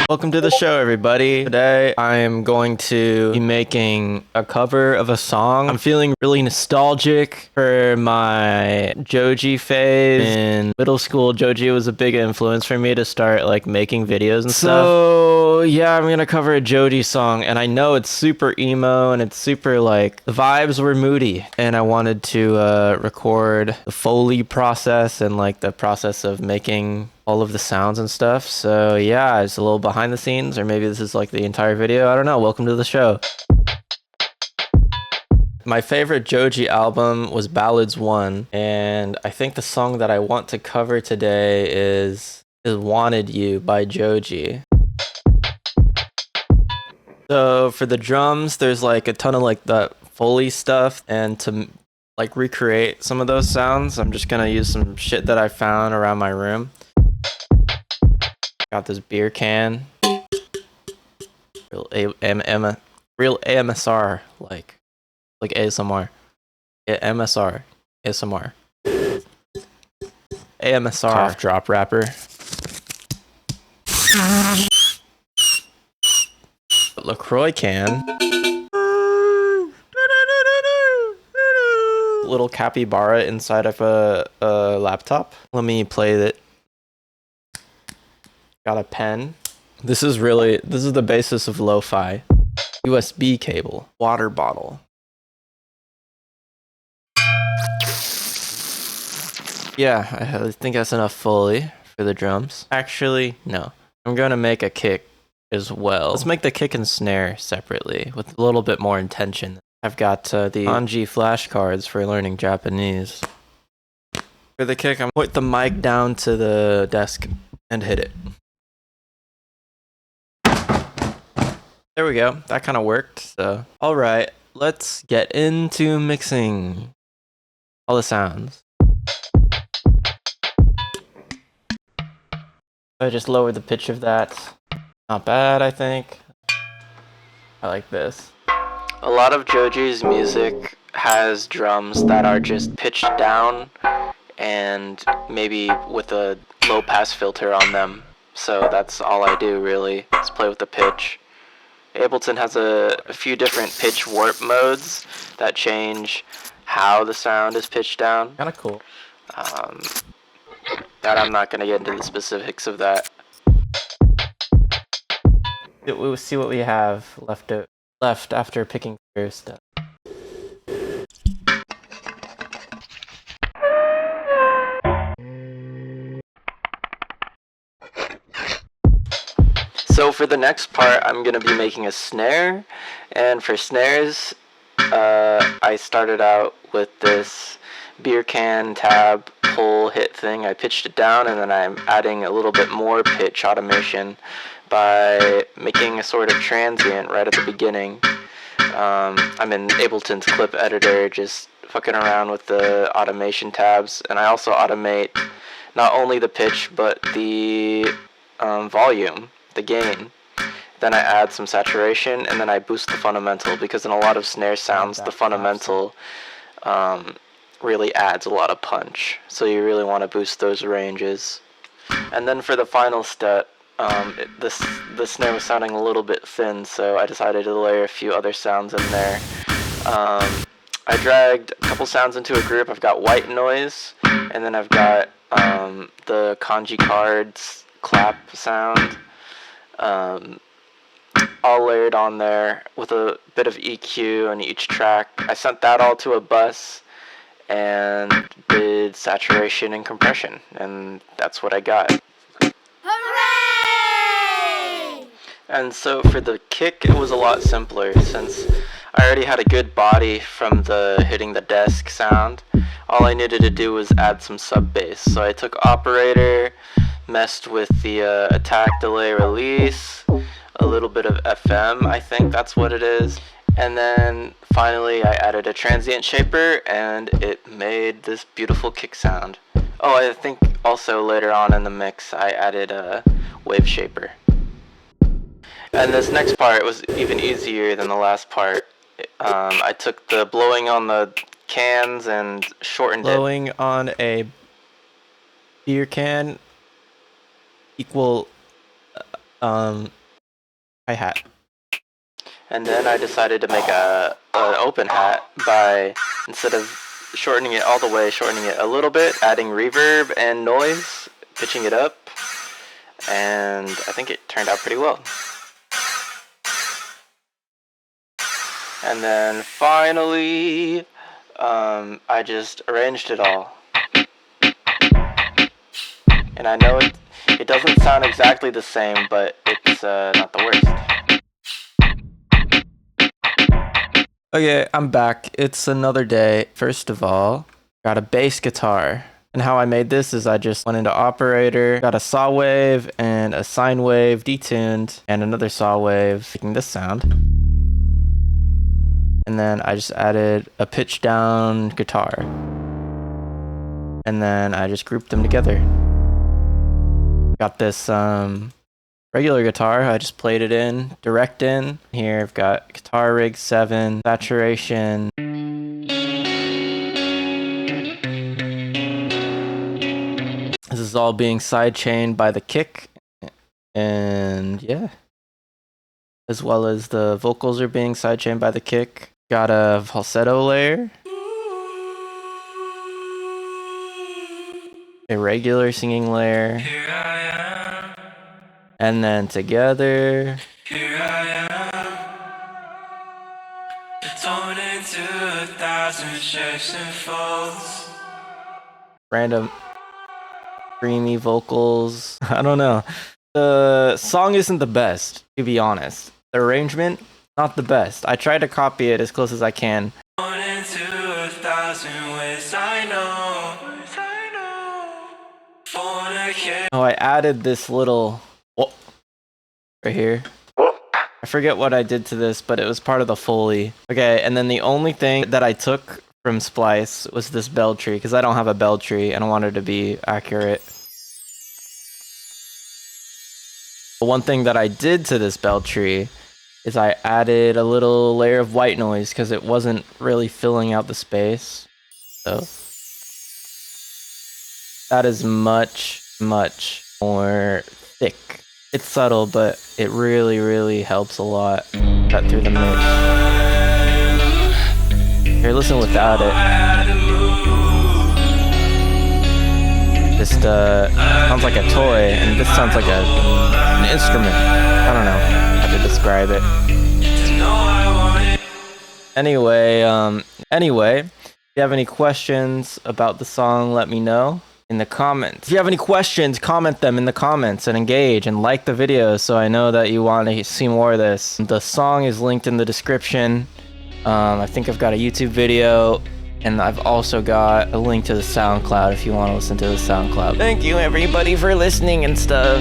Welcome to the show, everybody. Today, I am going to be making a cover of a song. I'm feeling really nostalgic for my joji phase. In middle school, joji was a big influence for me to start like making videos and stuff. So yeah, I'm gonna cover a joji song, and I know it's super emo and it's super like the vibes were moody, and I wanted to record the Foley process and like the process of making all of the sounds and stuff. So yeah, it's a little behind the scenes, or maybe this is like the entire video. I don't know. Welcome to the show. My favorite joji album was Ballads 1, and I think the song that I want to cover today is Wanted You by Joji. So for the drums, there's like a ton of like that Foley stuff, and to like recreate some of those sounds, I'm just gonna use some shit that I found around my room. Got this beer can. Real AMSR, like ASMR. MSR. ASMR. AMSR. Cough drop wrapper. LaCroix can. Little capybara inside of a laptop. Let me play it. Got a pen. This is the basis of lo-fi. USB cable. Water bottle. Yeah, I think that's enough Foley for the drums. Actually, no. I'm going to make a kick as well. Let's make the kick and snare separately with a little bit more intention. I've got the kanji flashcards for learning Japanese. For the kick, I'm going to put the mic down to the desk and hit it. There we go. That kind of worked. So, all right, let's get into mixing all the sounds. I just lowered the pitch of that. Not bad, I think. I like this. A lot of joji's music has drums that are just pitched down and maybe with a low pass filter on them. So that's all I do really, is play with the pitch. Ableton has a few different pitch warp modes that change how the sound is pitched down. Kind of cool. That I'm not going to get into the specifics of that. We'll see what we have left after picking through stuff. So for the next part, I'm going to be making a snare, and for snares, I started out with this beer can tab pull hit thing. I pitched it down, and then I'm adding a little bit more pitch automation by making a sort of transient right at the beginning. I'm in Ableton's clip editor, just fucking around with the automation tabs, and I also automate not only the pitch but the volume, the gain. Then I add some saturation, and then I boost the fundamental, because in a lot of snare sounds, the fundamental really adds a lot of punch. So you really want to boost those ranges. And then for the final step, the snare was sounding a little bit thin, so I decided to layer a few other sounds in there. I dragged a couple sounds into a group. I've got white noise, and then I've got the kanji cards clap sound. All layered on there with a bit of EQ on each track. I sent that all to a bus and did saturation and compression, and that's what I got. Hooray! And so for the kick, it was a lot simpler since I already had a good body from the hitting the desk sound. All I needed to do was add some sub bass. So I took operator, messed with the attack, delay, release, a little bit of FM, I think that's what it is. And then finally I added a transient shaper, and it made this beautiful kick sound. Oh, I think also later on in the mix I added a wave shaper. And this next part was even easier than the last part. I took the blowing on the cans and shortened it. Blowing on a beer can equal hi-hat. And then I decided to make an open hat by, instead of shortening it all the way, shortening it a little bit, adding reverb and noise, pitching it up, and I think it turned out pretty well. And then finally, I just arranged it all. And I know it doesn't sound exactly the same, but it's not the worst. Okay, I'm back. It's another day. First of all, got a bass guitar. And how I made this is I just went into operator, got a saw wave and a sine wave detuned, and another saw wave making this sound. And then I just added a pitch down guitar. And then I just grouped them together. Got this regular guitar, I just played it in, direct in. Here I've got guitar rig 7, saturation. This is all being sidechained by the kick. And yeah. As well as the vocals are being sidechained by the kick. Got a falsetto layer. A regular singing layer. And then together. Here I am. Torn into 1,000 shapes and folds. Random dreamy vocals. I don't know. The song isn't the best, to be honest. The arrangement, not the best. I tried to copy it as close as I can. Torn into 1,000 ways I know. Oh, I added this little right here. I forget what I did to this, but it was part of the Foley. Okay, and then the only thing that I took from Splice was this bell tree, because I don't have a bell tree and I wanted to be accurate. The one thing that I did to this bell tree is I added a little layer of white noise because it wasn't really filling out the space. So that is much more thick. It's subtle, but it really helps a lot cut through the mix. Here, listen without it. Just sounds like a toy, and this sounds like an instrument. I don't know how to describe it. Anyway, if you have any questions about the song, let me know in the comments. If you have any questions, comment them in the comments and engage and like the video so I know that you want to see more of this. The song is linked in the description. I think I've got a YouTube video, and I've also got a link to the SoundCloud if you want to listen to the SoundCloud. Thank you everybody for listening and stuff.